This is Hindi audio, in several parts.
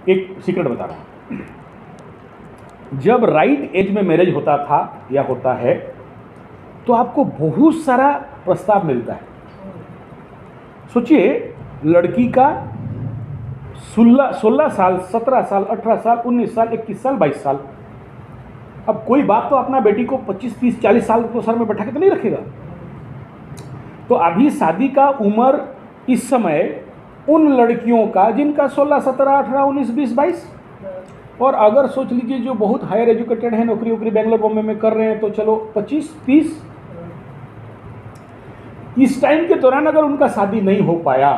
एक सीक्रेट बता रहा हूँ, जब राइट एज में मैरिज होता था या होता है तो आपको बहुत सारा प्रस्ताव मिलता है। सोचिए, लड़की का 16 साल, 17 साल, 18 साल, 19 साल, 21 साल, 22 साल। अब कोई बाप तो अपना बेटी को 25, 30, 40 साल तो सर में बैठा के तो नहीं रखेगा। तो अभी शादी का उम्र इस समय उन लड़कियों का जिनका 16, 17, 18, 19, 20, 22, और अगर सोच लीजिए जो बहुत हायर एजुकेटेड है, नौकरी वोकरी बेंगलोर बॉम्बे में कर रहे हैं, तो चलो 25, 30। इस टाइम के दौरान अगर उनका शादी नहीं हो पाया,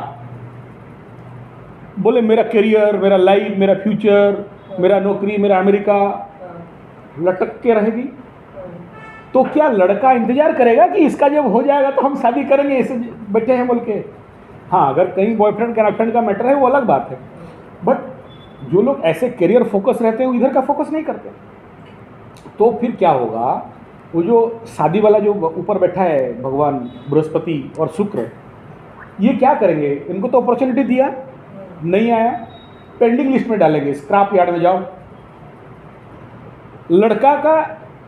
बोले मेरा करियर, मेरा लाइफ, मेरा फ्यूचर, मेरा नौकरी, मेरा अमेरिका लटक के रहेगी, तो क्या लड़का इंतजार करेगा कि इसका जब हो जाएगा तो हम शादी करेंगे, ऐसे बैठे हैं बोल के? हाँ, अगर कहीं बॉयफ्रेंड गर्लफ्रेंड का मैटर है वो अलग बात है, बट जो लोग ऐसे करियर फोकस रहते हैं वो इधर का फोकस नहीं करते। तो फिर क्या होगा, वो जो शादी वाला जो ऊपर बैठा है भगवान बृहस्पति और शुक्र, ये क्या करेंगे? इनको तो अपॉर्चुनिटी दिया, नहीं आया, पेंडिंग लिस्ट में डालेंगे, स्क्रैप यार्ड में जाओ। लड़का का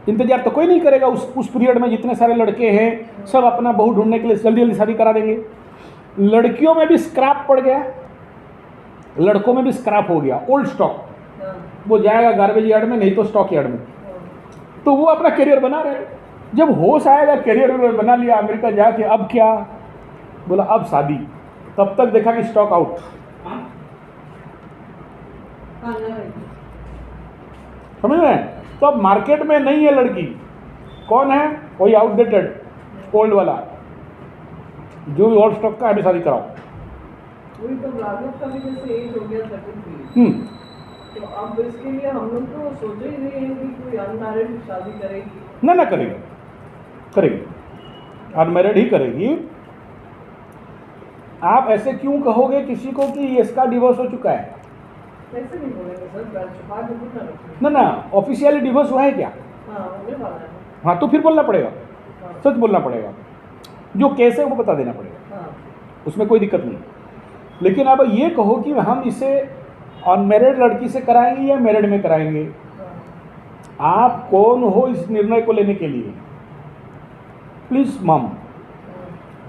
इंतजार तो कोई नहीं करेगा, उस पीरियड में जितने सारे लड़के हैं सब अपना बहू ढूंढने के लिए जल्दी जल्दी शादी करा देंगे। लड़कियों में भी स्क्रैप पड़ गया, लड़कों में भी स्क्रैप हो गया, ओल्ड स्टॉक, वो जाएगा गार्बेज यार्ड में, नहीं तो स्टॉक यार्ड में। तो वो अपना करियर बना रहे। जब होश आएगा, करियर बना लिया, अमेरिका जाके अब क्या बोला, अब शादी, तब तक देखा कि स्टॉक आउट। समझ रहे हैं? तो अब मार्केट में नहीं है लड़की, कौन है? कोई आउटडेटेड ओल्ड वाला, जो भी ओल्ड स्टॉक का अभी शादी कराओ। वही तो राघव का भी जैसे एज हो गया 33, तो अब इसके लिए हम लोग तो सोच ही नहीं है कि कोई अनमैरिड शादी करेगी। ना करेगी, करेगी, अनमैरिड ही करेगी। आप ऐसे क्यों कहोगे किसी को कि इसका डिवोर्स हो चुका है? ऐसे नहीं बोलेंगे सर, छुपा के कुछ ना रखें। ना ऑफिशियली डिवोर्स हुआ है क्या? हाँ, होने वाला है। हाँ, तो फिर बोलना पड़ेगा, हाँ। सच बोलना पड़ेगा, जो केस है वो बता देना पड़ेगा। हाँ। उसमें कोई दिक्कत नहीं। लेकिन अब ये कहो कि हम इसे अनमैरिड लड़की से कराएंगे या मैरिड में कराएंगे, आप कौन हो इस निर्णय को लेने के लिए? प्लीज मम,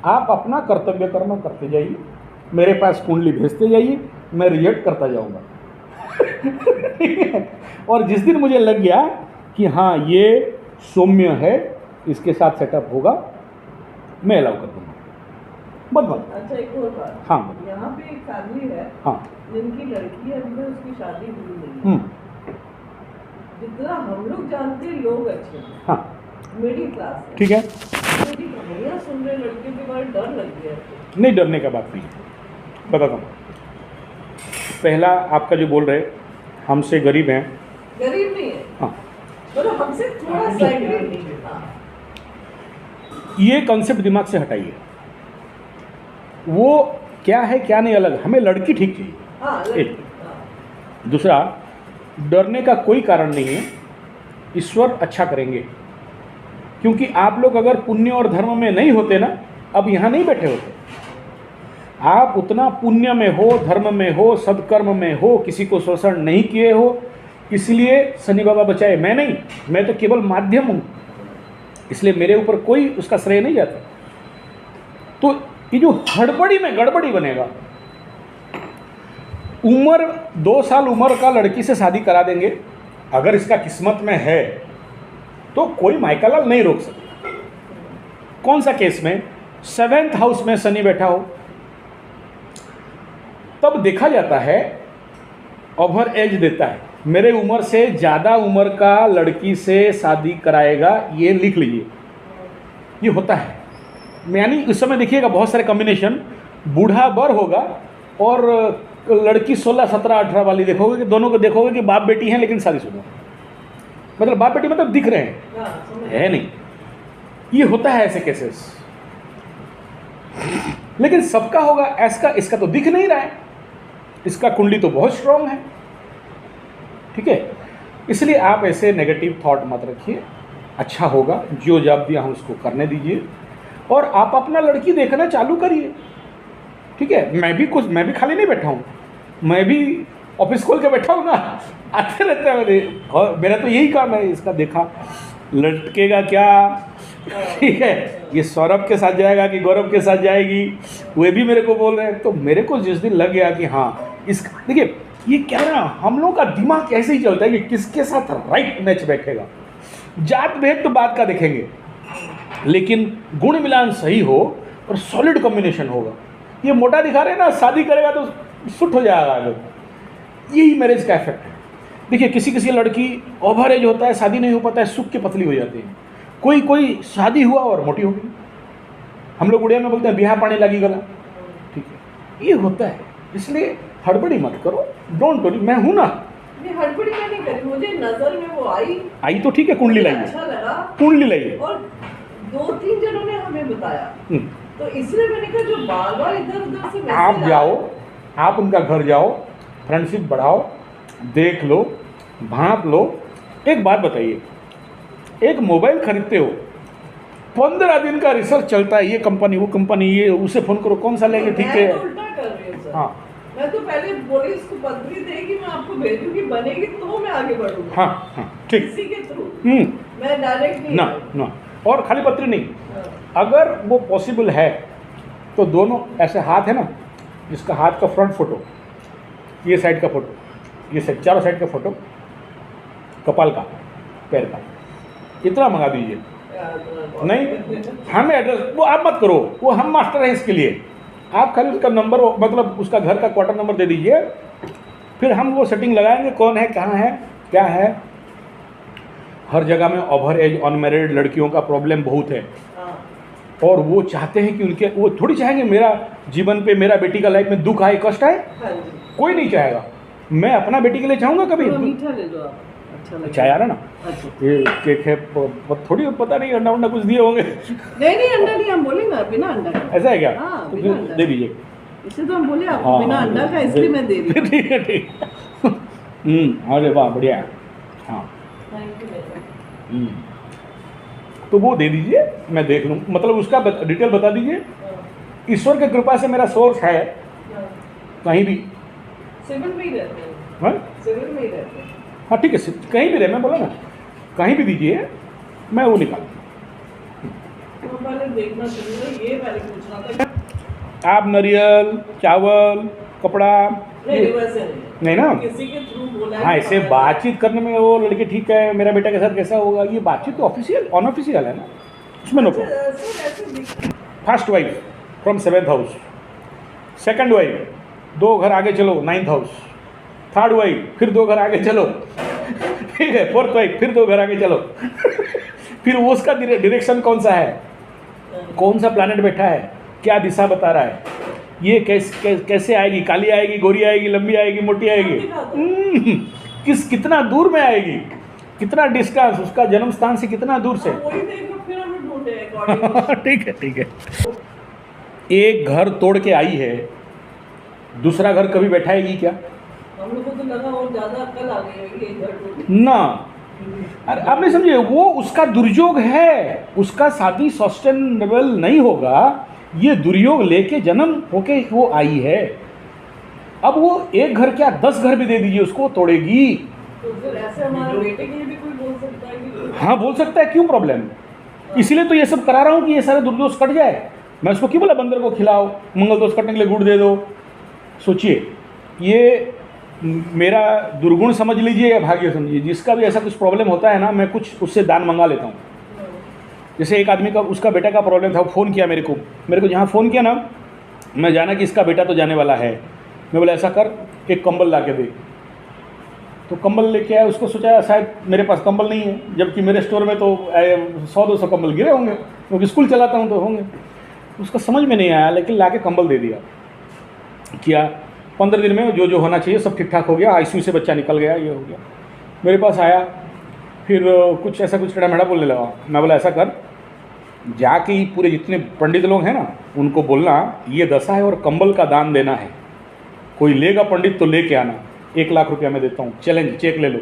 आप अपना कर्तव्य कर्म करते जाइए, मेरे पास कुंडली भेजते जाइए, मैं रिजेक्ट करता जाऊंगा। और जिस दिन मुझे लग गया कि हाँ ये सौम्य है, इसके साथ सेटअप होगा, मैं अलाउ कर दूंगा। बस। अच्छा, एक और बात। हाँ, यहाँ पे एक फैमिली है, हाँ, जिनकी लड़की है, अभी उसकी शादी हुई नहीं है। जितना हम लोग जानते हैं, लोग अच्छे हैं, हाँ, मिडिल क्लास, ठीक है, भैया सुन रहे लड़के के बारे डर लग गया। नहीं, डरने का बात नहीं, बताता हूँ। पहला आपका जो बोल रहे हमसे गरीब हैं, गरीब नहीं है, हाँ, मतलब हमसे थोड़ा साइड नहीं है। ये कॉन्सेप्ट दिमाग से हटाइए। वो क्या है क्या नहीं अलग, हमें लड़की ठीक चाहिए। हाँ, एक दूसरा, डरने का कोई कारण नहीं है, ईश्वर अच्छा करेंगे। क्योंकि आप लोग अगर पुण्य और धर्म में नहीं होते ना, अब यहाँ नहीं बैठे होते। आप उतना पुण्य में हो, धर्म में हो, सदकर्म में हो, किसी को शोषण नहीं किए हो, इसलिए शनि बाबा बचाए। मैं नहीं, मैं तो केवल माध्यम हूँ, इसलिए मेरे ऊपर कोई उसका श्रेय नहीं जाता। तो ये जो हड़बड़ी में गड़बड़ी बनेगा, उम्र 2 साल उम्र का लड़की से शादी करा देंगे, अगर इसका किस्मत में है तो कोई माइकालाल नहीं रोक सकता। कौन सा केस में? 7th हाउस में शनि बैठा हो, तब देखा जाता है, ओवर एज देता है, मेरे उम्र से ज़्यादा उम्र का लड़की से शादी कराएगा, ये लिख लीजिए, ये होता है। यानी उस समय देखिएगा बहुत सारे कॉम्बिनेशन, बूढ़ा बर होगा और लड़की 16, 17, 18 वाली देखोगे कि दोनों को देखोगे कि बाप बेटी हैं लेकिन शादीशुदा, मतलब बाप बेटी मतलब दिख रहे हैं, है नहीं, ये होता है ऐसे केसेस। लेकिन सबका होगा ऐसा, इसका तो दिख नहीं रहा है, इसका कुंडली तो बहुत स्ट्रांग है, ठीक है। इसलिए आप ऐसे नेगेटिव थॉट मत रखिए, अच्छा होगा, जो जॉब दिया हम उसको करने दीजिए और आप अपना लड़की देखना चालू करिए, ठीक है। मैं भी खाली नहीं बैठा हूँ, मैं भी ऑफिस खोल के बैठा हूँ ना, आते रहते हैं मेरे, और मेरा तो यही काम है। इसका देखा लटकेगा क्या, ठीक है, ये सौरभ के साथ जाएगा कि गौरव के साथ जाएगी, वे भी मेरे को बोल रहे हैं। तो मेरे को जिस दिन लग गया कि हाँ इस, देखिए ये क्या है ना, हम लोगों का दिमाग ऐसे ही चलता है कि किसके साथ राइट मैच बैठेगा। जात भेद तो बात का देखेंगे, लेकिन गुण मिलान सही हो और सॉलिड कॉम्बिनेशन होगा। ये मोटा दिखा रहे हैं ना, शादी करेगा तो सुट हो जाएगा आगे, यही मैरिज का इफेक्ट है। देखिए किसी किसी लड़की ओवर एज होता है, शादी नहीं हो पाता है, सूख के पतली हो जाती है। कोई कोई शादी हुआ और मोटी हो गई। हम लोग उड़िया में बोलते हैं बिहा पाने लगी गला, ठीक है, ये होता है। इसलिए हड़बड़ी मत करो, डोंट वरी, मैं हूँ ना। नहीं, हड़बड़ी मैं नहीं करी, मुझे नजर में वो आई तो ठीक है, कुंडली मुझे लाइए, अच्छा लगा, कुंडली लाइए। और 2-3 जनों ने हमें बताया, तो इसलिए मैंने कहा जो बार बार इधर उधर से मैसेज आप जाओ, आप उनका घर जाओ, फ्रेंडशिप बढ़ाओ, देख लो, भांप लो। एक बात बताइए, एक मोबाइल खरीदते हो, 15 दिन का रिसर्च चलता है, ये कंपनी वो कंपनी, ये उसे फ़ोन करो कौन सा लेंगे, ठीक है। मैं तो उल्टा कर रही हूँ सर। हाँ मैं तो पहले बोली इसको पत्री देगी, मैं आपको भेजूंगी, बनेगी तो मैं आगे बढ़ूंगा। हाँ हाँ ठीक, किसी के थ्रू, हम्म, मैं डायरेक्ट नहीं। ना ना, और खाली पत्री नहीं, हाँ। अगर वो पॉसिबल है तो दोनों ऐसे हाथ है ना, इसका हाथ का फ्रंट फोटो, ये साइड का फोटो, ये साइड, चारों साइड का फोटो, कपाल का, पैर का, इतना मंगा दीजिए। नहीं, हमें एड्रेस वो आप मत करो, वो हम मास्टर हैं इसके लिए। आप खाली उसका नंबर, मतलब उसका घर का क्वार्टर नंबर दे दीजिए, फिर हम वो सेटिंग लगाएंगे, कौन है, कहाँ है, क्या है। हर जगह में ओवर एज अनमैरिड लड़कियों का प्रॉब्लम बहुत है, और वो चाहते हैं कि उनके, वो थोड़ी चाहेंगे मेरा जीवन पे, मेरा बेटी का लाइफ में दुख आए, कष्ट आए, कोई नहीं चाहेगा। मैं अपना बेटी के लिए चाहूँगा कभी। मीठा ले लो आप, अच्छा लगेगा। चाय आ रहा ना, अच्छा। ये केक है, थोड़ी पता नहीं अंडा उंडा कुछ दिए होंगे। नहीं नहीं, अंडा नहीं, हम बोले ना बिना अंडा का। ऐसा है क्या? हाँ, तो बिना फिर अंडा दे का। दीजिए। इसे तो हम बोले आपको हाँ, बिना हाँ, अंडा का, दे- इसलिए मैं दे रही हूँ। ठीक है ठीक। अरे वाह बढ़िया है। हाँ थैंक यू। तो वो दे दीजिए, मैं देख लूँ, मतलब उसका डिटेल बता दीजिए। ईश्वर की कृपा से मेरा सोर्स है कहीं भी। सिविल में ही रहते हैं, हाँ सिविल में ही रहते हैं। हाँ ठीक है, कहीं भी रहे, मैं बोला ना, कहीं भी दीजिए, मैं वो निकाल। तो पहले देखना चाहिए, ये पहले पूछना था। आप नारियल, चावल, कपड़ा, नहीं वैसे नहीं ना, किसी के थ्रू बोला है हाँ कि ऐसे पता बातचीत करने में वो लड़के ठीक है, मेरा बेटा के साथ कैसा होगा, ये बातचीत तो ऑफिशियल ऑनऑफिशियल है ना, उसमें नो नहीं। प्रॉब्लम। सर ऐसे दिख- first wife from 7th house, second wife 2 घर आगे चलो 9th हाउस, थर्ड वाइफ फिर 2 घर आगे चलो, ठीक है, फोर्थ वाइफ फिर 2 घर आगे चलो। फिर वो उसका डायरेक्शन कौन सा है, कौन सा प्लैनेट बैठा है, क्या दिशा बता रहा है, ये कैसे आएगी, काली आएगी, गोरी आएगी, लंबी आएगी, मोटी आएगी, कितना दूर में आएगी, कितना डिस्टेंस, उसका जन्म स्थान से कितना दूर से। वही देखो, फिर हमें ढूंढे according ठीक है ठीक है। एक घर तोड़ के आई है, दूसरा घर कभी बैठाएगी क्या? हम लोग को तो लगा और ज्यादा अक्ल आ गई होगी इधर टूट। ना, अरे आप नहीं समझे, वो उसका दुर्योग है, उसका शादी सस्टेनेबल नहीं होगा, ये दुर्योग लेके जन्म होके वो आई है। अब वो एक घर क्या 10 घर भी दे दीजिए उसको, तोड़ेगी। तो फिर ऐसे हमारे बेटे के लिए भी कोई बोल सकता है कि हाँ बोल सकता है, क्यों प्रॉब्लम, इसीलिए तो ये सब करा रहा हूँ कि ये सारे दुर्दोष कट जाए। मैं उसको क्यों बोला बंदर को खिलाओ, मंगल दोष कटने के लिए गुड़ दे दो। सोचिए, ये मेरा दुर्गुण समझ लीजिए या भाग्य समझिए, जिसका भी ऐसा कुछ प्रॉब्लम होता है ना, मैं कुछ उससे दान मंगा लेता हूँ। जैसे एक आदमी का, उसका बेटा का प्रॉब्लम था, वो फ़ोन किया मेरे को जहाँ फ़ोन किया ना, मैं जाना कि इसका बेटा तो जाने वाला है। मैं बोला ऐसा कर, एक कंबल ला के दे। तो कंबल लेके आया, उसको सोचा शायद मेरे पास कंबल नहीं है, जबकि मेरे स्टोर में तो 100-200 कंबल गिरे होंगे, क्योंकि स्कूल चलाता हूँ तो होंगे। उसका समझ में नहीं आया, लेकिन ला के कंबल दे दिया। किया 15 दिन में जो जो होना चाहिए सब ठीक ठाक हो गया, आईसीयू से बच्चा निकल गया, ये हो गया। मेरे पास आया, फिर कुछ ऐसा कुछ टेढ़ा-मेढ़ा बोलने लगा। मैं बोला ऐसा कर, जाके ही पूरे जितने पंडित लोग हैं ना, उनको बोलना ये दशा है और कंबल का दान देना है, कोई लेगा पंडित तो लेके आना, 1 लाख रुपया मैं देता हूँ, चैलेंज, चेक ले लो।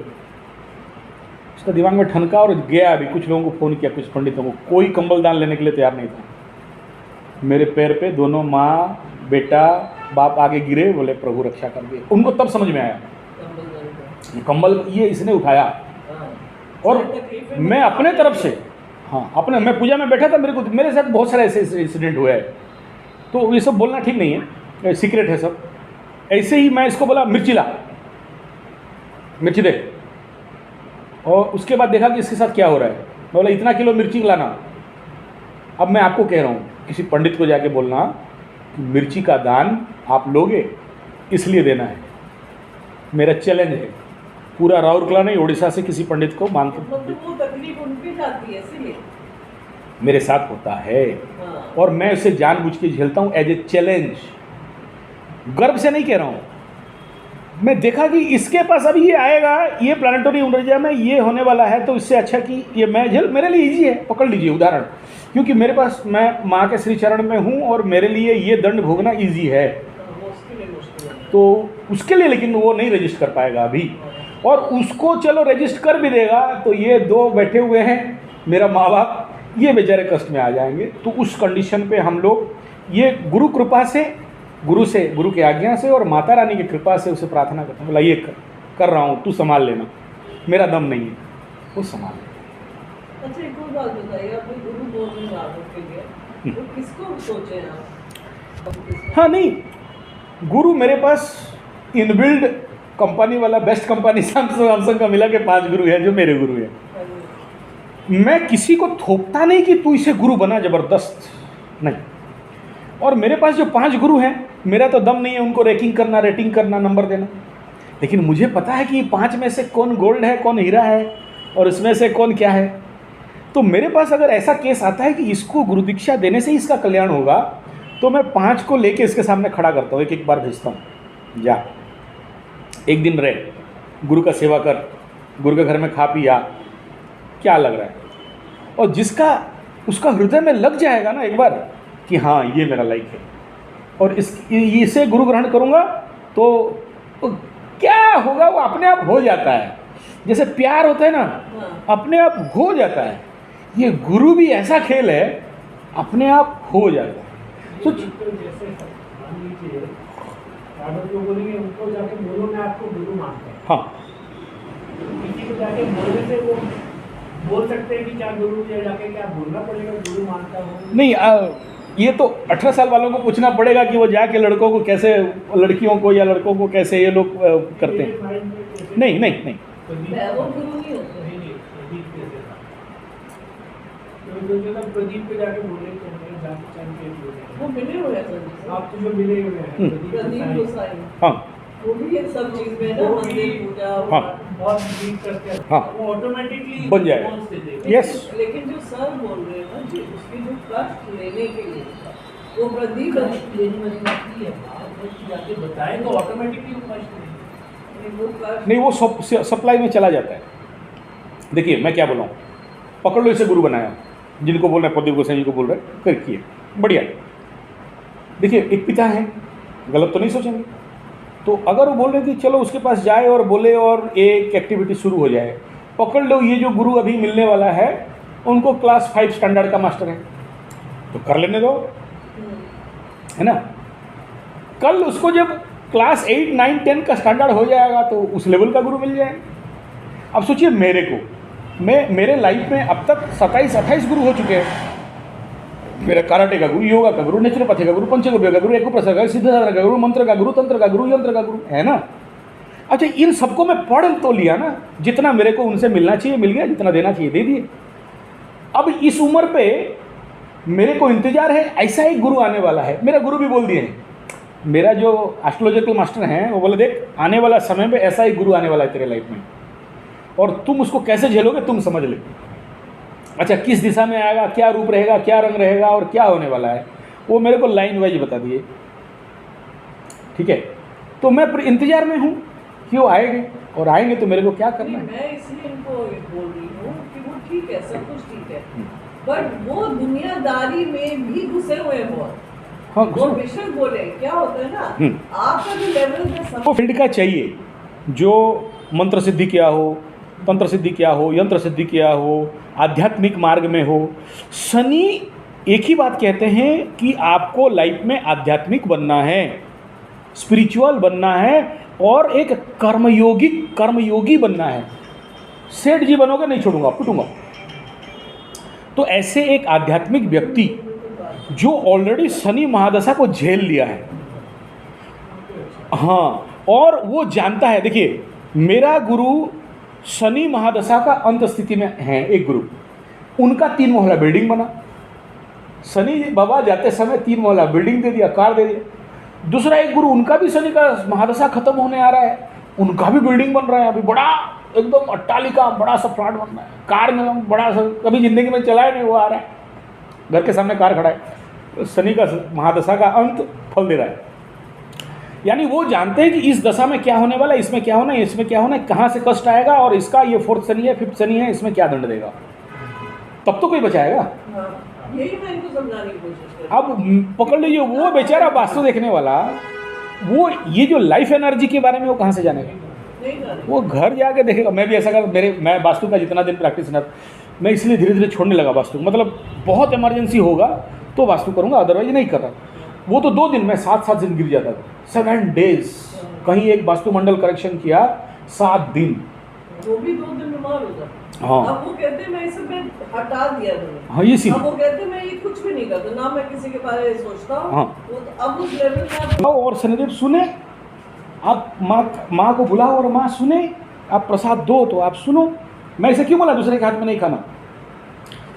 उसका दिमाग में ठनका और गया। अभी कुछ लोगों को फ़ोन किया, कुछ पंडितों को, कोई कंबल दान लेने के लिए तैयार नहीं था। मेरे पैर पे दोनों माँ बेटा बाप आगे गिरे, बोले प्रभु रक्षा कर दिए। उनको तब समझ में आया ये कंबल ये इसने उठाया और मैं अपने तरफ से, हाँ अपने, मैं पूजा में बैठा था, मेरे साथ बहुत सारे ऐसे इंसिडेंट हुए हैं, तो ये सब बोलना ठीक नहीं है, सीक्रेट है सब। ऐसे ही मैं इसको बोला मिर्ची ला, मिर्ची दे, और उसके बाद देखा कि इसके साथ क्या हो रहा है। मैं बोला इतना किलो मिर्ची लाना। अब मैं आपको कह रहा हूँ, किसी पंडित को जाके बोलना कि मिर्ची का दान आप लोगे, इसलिए देना है। मेरा चैलेंज है, पूरा राउरकेला नहीं, उड़ीसा से किसी पंडित को मांग के, मतलब वो तकलीफ उन पे जाती है इसलिए मेरे साथ होता है और मैं उसे जानबूझ के झेलता हूँ एज ए चैलेंज। गर्व से नहीं कह रहा हूँ, मैं देखा कि इसके पास अभी ये आएगा, ये प्लानिटरी ऊर्जा में ये होने वाला है, तो इससे अच्छा कि ये मैं झेल, मेरे लिए इजी है। पकड़ लीजिए उदाहरण, क्योंकि मेरे पास, मैं माँ के श्री चरण में हूँ और मेरे लिए ये दंड भोगना इजी है, तो उसके लिए लेकिन वो नहीं रजिस्ट कर पाएगा अभी, और उसको चलो रजिस्ट कर भी देगा तो ये दो बैठे हुए हैं मेरा माँ बाप, ये बेचारे कष्ट में आ जाएंगे। तो उस कंडीशन पे हम लोग ये गुरु कृपा से, गुरु की आज्ञा से और माता रानी की कृपा से उसे प्रार्थना करते हैं, बोला ये कर रहा हूँ, तू संभाल लेना, मेरा दम नहीं है, वो संभाल लेना। अच्छा एक और बात बताइए, आपने गुरु बोल रहे हैं राघव के लिए, तो किसको सोचे आप? हाँ नहीं, गुरु मेरे पास इनबिल्ड कंपनी वाला बेस्ट कंपनी सैमसंग का मिला के 5 गुरु है जो मेरे गुरु हैं। मैं किसी को थोपता नहीं कि तू इसे गुरु बना, जबरदस्त नहीं। और मेरे पास जो 5 गुरु हैं, मेरा तो दम नहीं है उनको रेटिंग करना, नंबर देना, लेकिन मुझे पता है कि 5 में से कौन गोल्ड है, कौन हीरा है, और इसमें से कौन क्या है। तो मेरे पास अगर ऐसा केस आता है कि इसको गुरु दीक्षा देने से ही इसका कल्याण होगा, तो मैं 5 को लेके इसके सामने खड़ा करता हूँ, एक बार भेजता हूँ, जा एक दिन रहे, गुरु का सेवा कर, गुरु के घर में खा पी आ, क्या लग रहा है। और जिसका उसका हृदय में लग जाएगा ना एक बार कि हाँ ये मेरा लाइक है और इसे गुरु ग्रहण करूँगा, तो क्या होगा, वो अपने आप हो जाता है। जैसे प्यार होता है ना, अपने आप हो जाता है। ये गुरु भी ऐसा खेल है, अपने आप हो जाता है। तो जो बोलेंगे उनको जाके बोलो मैं आपको गुरु मानता हूँ। हाँ, किसी को जाके बोलने से वो बोल सकते हैं कि क्या गुरु, या जाके क्या बोलना पड़ेगा गुरु मानता हूँ? नहीं, ये तो 18 साल वालों को पूछना पड़ेगा कि वो जाके लड़कों को कैसे, लड़कियों को या लड़कों को कैसे ये लोग करते हैं। नहीं नहीं नहीं, वो गुरु नहीं होते। प्रदीप को जाके बोले तो वो मिले हुए हैं सर, आप तो जो मिले हुए हैं प्रदीप गोसाई, हाँ वो भी ये सब चीज में ना, मंदिर पूजा, हाँ बहुत डीप करके हाँ वो ऑटोमेटिकली बन जाएगा। यस, लेकिन जो सर बोल रहे हैं ना जी, उसकी जो कष्ट लेने के लिए वो प्रदीप लेने वाली बात नहीं है, आप जाके बताएं तो ऑटोमेटिकली वो कष्ट वो कष्ट नहीं, वो सप्लाई में चला जाता है। देखिए मैं क्या बोल रहा हूँ, पकड़ लो इसे गुरु बनाया, जिनको बोल रहे हैं प्रदीप गोसाई जी को बोल रहे हैं, करके बढ़िया। देखिए एक पिता है, गलत तो नहीं सोचेंगे, तो अगर वो बोल रहे कि चलो उसके पास जाए और बोले और एक एक्टिविटी शुरू हो जाए, पकड़ लो ये जो गुरु अभी मिलने वाला है उनको क्लास 5 स्टैंडर्ड का मास्टर है, तो कर लेने दो, है ना। कल उसको जब क्लास 8, 9, 10 का स्टैंडर्ड हो जाएगा तो उस लेवल का गुरु मिल जाएगा। अब सोचिए मेरे को, मेरे लाइफ में अब तक 27-28 गुरु हो चुके हैं। मेरा कराटे का गुरु, योगा का गुरु, नेचुरोपैथी का गुरु, पंचगव्य का गुरु, एकुप्रेशर का, सिद्धांत का गुरु, मंत्र का गुरु, तंत्र का गुरु, यंत्र का गुरु, है ना। अच्छा इन सबको मैं पढ़ तो लिया ना, जितना मेरे को उनसे मिलना चाहिए मिल गया, जितना देना चाहिए दे दिए। अब इस उम्र पे मेरे को इंतजार है ऐसा एक गुरु आने वाला है। मेरा गुरु भी बोल दिए हैं, मेरा जो एस्ट्रोलॉजिकल मास्टर हैं वो बोले देख आने वाला समय में ऐसा एक गुरु आने वाला है तेरे लाइफ में, और तुम उसको कैसे झेलोगे तुम समझ ले। अच्छा किस दिशा में आएगा, क्या रूप रहेगा, क्या रंग रहेगा और क्या होने वाला है, वो मेरे को लाइन वाइज बता दिए। ठीक है, तो मैं इंतजार में हूँ कि वो आएंगे, और आएंगे तो मेरे को क्या करना है। मैं इसलिए इनको बोल रही हूँ कि वो ठीक है, सब कुछ ठीक है, बट वो दुनियादारी में भी घुसे हुए हैं बहुत। हाँ वो बेशक बोले, क्या होता है ना, आपका जो लेवल है सब वो फील्ड का चाहिए, जो मंत्र सिद्धि किया हो, तंत्र सिद्धि किया हो, यंत्र सिद्धि किया हो, आध्यात्मिक मार्ग में हो। शनि एक ही बात कहते हैं कि आपको लाइफ में आध्यात्मिक बनना है, स्पिरिचुअल बनना है, और एक कर्मयोगी बनना है। सेठ जी बनोगे नहीं छोड़ूंगा, पिटूंगा। तो ऐसे एक आध्यात्मिक व्यक्ति जो ऑलरेडी शनि महादशा को झेल लिया है, हाँ, और वो जानता है, देखिए मेरा गुरु शनि महादशा का अंत स्थिति में है, एक गुरु, उनका 3 मोहल्ला बिल्डिंग बना, शनि बाबा जाते समय 3 मोहल्ला बिल्डिंग दे दिया, कार दे दिया। दूसरा एक गुरु, उनका भी शनि का महादशा खत्म होने आ रहा है, उनका भी बिल्डिंग बन रहा है, अभी बड़ा एकदम अट्टालिका, बड़ा सा फ्लैट बन रहा है, कार में बड़ा सा, कभी जिंदगी में चलाया नहीं, वो आ रहा है, घर के सामने कार खड़ा है। शनि का महादशा का अंत फल दे रहा है। यानी वो जानते हैं कि इस दशा में क्या होने वाला है, इसमें क्या होना है, इसमें क्या होना है, कहाँ से कष्ट आएगा, और इसका ये 4th शनि है, 5th शनि है, इसमें क्या दंड देगा, तब तो कोई बचाएगा। यही मैं इनको समझाने की कोशिश कर रही अब पकड़ लीजिए, वो बेचारा वास्तु देखने वाला, वो ये जो लाइफ एनर्जी के बारे में वो कहाँ से जानेगा, वो घर जाके देखेगा। मैं भी ऐसा कर, मैं वास्तु का जितना दिन प्रैक्टिस ना, मैं इसलिए धीरे धीरे छोड़ने लगा वास्तु, मतलब बहुत इमरजेंसी होगा तो वास्तु करूँगा, अदरवाइज नहीं कर रहा। वो तो 2 दिन में 7 दिन गिर जाता था, 7 डेज, कहीं एक वास्तुमंडल करेक्शन किया 7 दिन, वो भी 2 दिन बीमार हो जाता। हाँ, अब वो कहते हैं मैं इसे मैं हटा दिया मैंने, हाँ, ये सी, अब वो कहते हैं मैं ये कुछ भी नहीं करता, ना मैं किसी के बारे में सोचता हूँ। हाँ, वो तो अब उस लेवल पे आप और शनिदेव सुने, आप माँ को बुलाओ और माँ सुने, आप प्रसाद दो तो आप सुनो। मैं ऐसे क्यों बोला दूसरे के हाथ में नहीं खाना,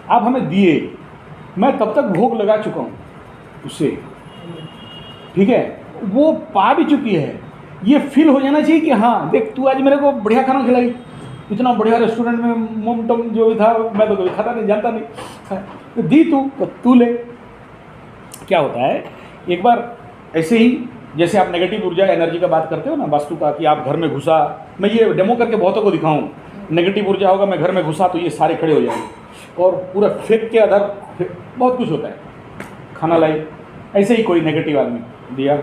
आप हमें दिए, मैं तब तक भोग लगा चुका हूँ उससे, ठीक है, वो पा भी चुकी है। ये फील हो जाना चाहिए कि हाँ देख तू आज मेरे को बढ़िया खाना खिलाई, इतना बढ़िया रेस्टोरेंट में मोमटम जो भी था, मैं तो कभी खाता नहीं, जानता नहीं, दी तू ले। क्या होता है, एक बार ऐसे ही जैसे आप नेगेटिव ऊर्जा एनर्जी का बात करते हो ना वास्तु का, कि आप घर में घुसा, मैं ये डेमो करके बहुतों को दिखाऊं, नेगेटिव ऊर्जा होगा, मैं घर में घुसा तो ये सारे खड़े हो जाएंगे और पूरा फेंक के अधर बहुत कुछ होता है, खाना लाई, ऐसे ही कोई नेगेटिव आदमी दिया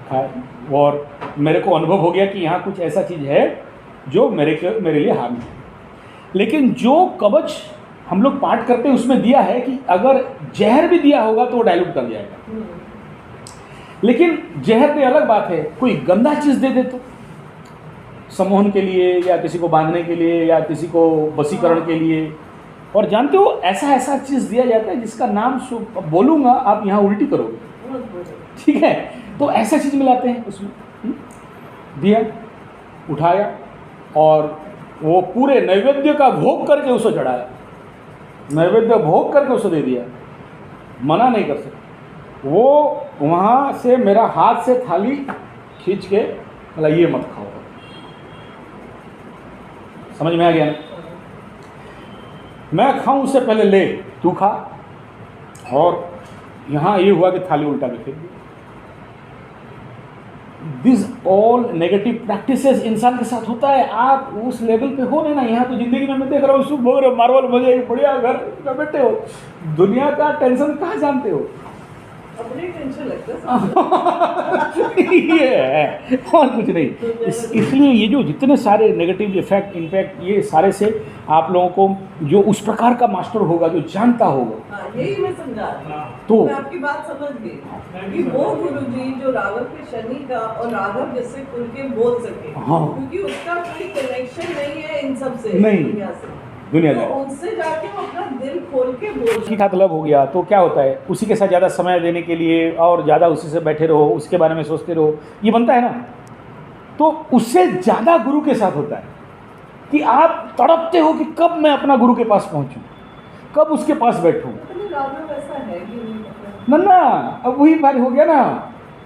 खाए, और मेरे को अनुभव हो गया कि यहाँ कुछ ऐसा चीज़ है जो मेरे लिए हार्म है। लेकिन जो कवच हम लोग पाठ करते हैं उसमें दिया है कि अगर जहर भी दिया होगा तो वो डाइल्यूट कर जाएगा। लेकिन जहर पे अलग बात है, कोई गंदा चीज़ दे दे तो सम्मोहन के लिए, या किसी को बांधने के लिए, या किसी को वशीकरण के लिए, और जानते हो ऐसा चीज़ दिया जाता है जिसका नाम बोलूँगा आप यहाँ उल्टी करोगे, ठीक है, तो ऐसा चीज़ मिलाते हैं उसमें। दिया, उठाया और वो पूरे नैवेद्य का भोग करके उसे चढ़ाया, नैवेद्य भोग करके उसे दे दिया, मना नहीं कर सकते। वो वहाँ से मेरा हाथ से थाली खींच के बोला ये मत खाओ, समझ में आ गया ना, मैं खाऊं उससे पहले ले तू खा, और यहाँ ये हुआ कि थाली उल्टा के फेंक दी। दिस ऑल नेगेटिव प्रैक्टिसेस इंसान के साथ होता है। आप उस लेवल पे हो नहीं ना, यहाँ तो जिंदगी में मैं देख रहा हूँ सुख भोग रहे हो, मार्बल मजे, बढ़िया घर में बैठे हो, दुनिया का टेंशन कहाँ जानते हो, अपने टेंशन लगता है ये है और कुछ नहीं। इसलिए ये जो जितने सारे नेगेटिव इफेक्ट इम्पैक्ट ये सारे से आप लोगों को जो उस प्रकार का मास्टर होगा जो जानता होगा, यही मैं समझा रही हूँ। तो मैं आपकी बात समझ गई कि वो गुरुजी जो राघव के शनि का और राघव जैसे खुल के बोल सके, हाँ, क्योंकि उसका कोई कनेक्शन नहीं है इन सब से, नहीं, दुनिया तो उनसे जाके वो अपना दिल खोल के बोल उसके साथ लव हो गया तो क्या होता है, उसी के साथ ज़्यादा समय देने के लिए और ज़्यादा उसी से बैठे रहो, उसके बारे में सोचते रहो, ये बनता है ना। तो उससे ज़्यादा गुरु के साथ होता है कि आप तड़पते हो कि कब मैं अपना गुरु के पास पहुंचूं, कब उसके पास बैठूं। राघव ऐसा है कि नहीं, ना अब वही बात हो गया ना।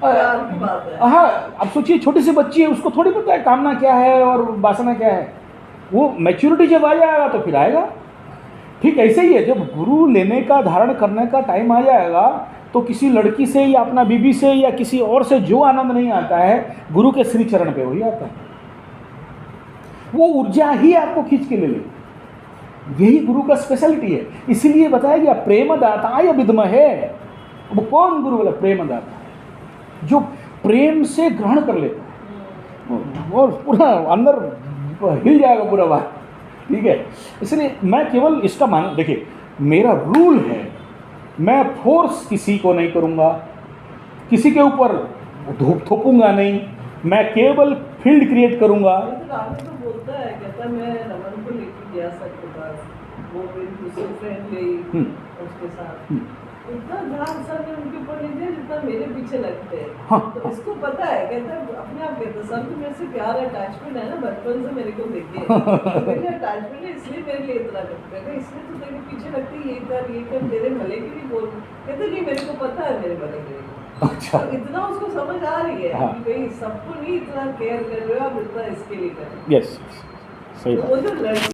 प्यार की बात है। हाँ, अब सोचिए छोटी सी बच्ची है, उसको थोड़ी पता है कामना क्या है और वासना क्या है, वो मैच्योरिटी जब आ जाएगा तो फिर आएगा। ठीक ऐसे ही है, जब गुरु लेने का धारण करने का टाइम आ जाएगा तो किसी लड़की से या अपना बीबी से या किसी और से जो आनंद नहीं आता है, गुरु के श्री चरण पे वही आता है। वो ऊर्जा ही आपको खींच के ले ले, यही गुरु का स्पेशलिटी है। इसीलिए बताया गया प्रेमदाताय विद्महे। वो कौन गुरु बोला? प्रेमदाता, जो प्रेम से ग्रहण कर लेता है और पूरा अंदर हिल जाएगा पूरा बात। ठीक है, इसलिए मैं केवल इसका मान, देखिए मेरा रूल है, मैं फोर्स किसी को नहीं करूँगा, किसी के ऊपर धूप थोपूंगा नहीं, मैं केवल फील्ड क्रिएट करूँगा। अभी तो राहुल तो बोलता है, कहता है मैं रमन को लेके गया सर के पास, वो मेरी दूसरी फ्रेंड गई उसके साथ, इतना ध्यान सर ने उनके ऊपर नहीं दिया जितना मेरे पीछे लगते हैं। हाँ। तो इसको पता है, कहता है अपने आप कहता है सर तो मेरे से प्यार अटैचमेंट है ना, बचपन से मेरे को देखे तो मेरे अटैचमेंट है इसलिए मेरे लिए इतना करते हैं, इसलिए तो तेरे पीछे लगती है, ये कर तेरे भले के लिए बोल, कहते नहीं मेरे को पता है मेरे भले के लिए। अच्छा। तो इतना उसको समझ आ रही है हाँ। कि भाई सबको नहीं इतना केयर कर रहे हो आप, इतना इसके लिए कर रहे हो। यस, सही तो बात। वो जो लड़की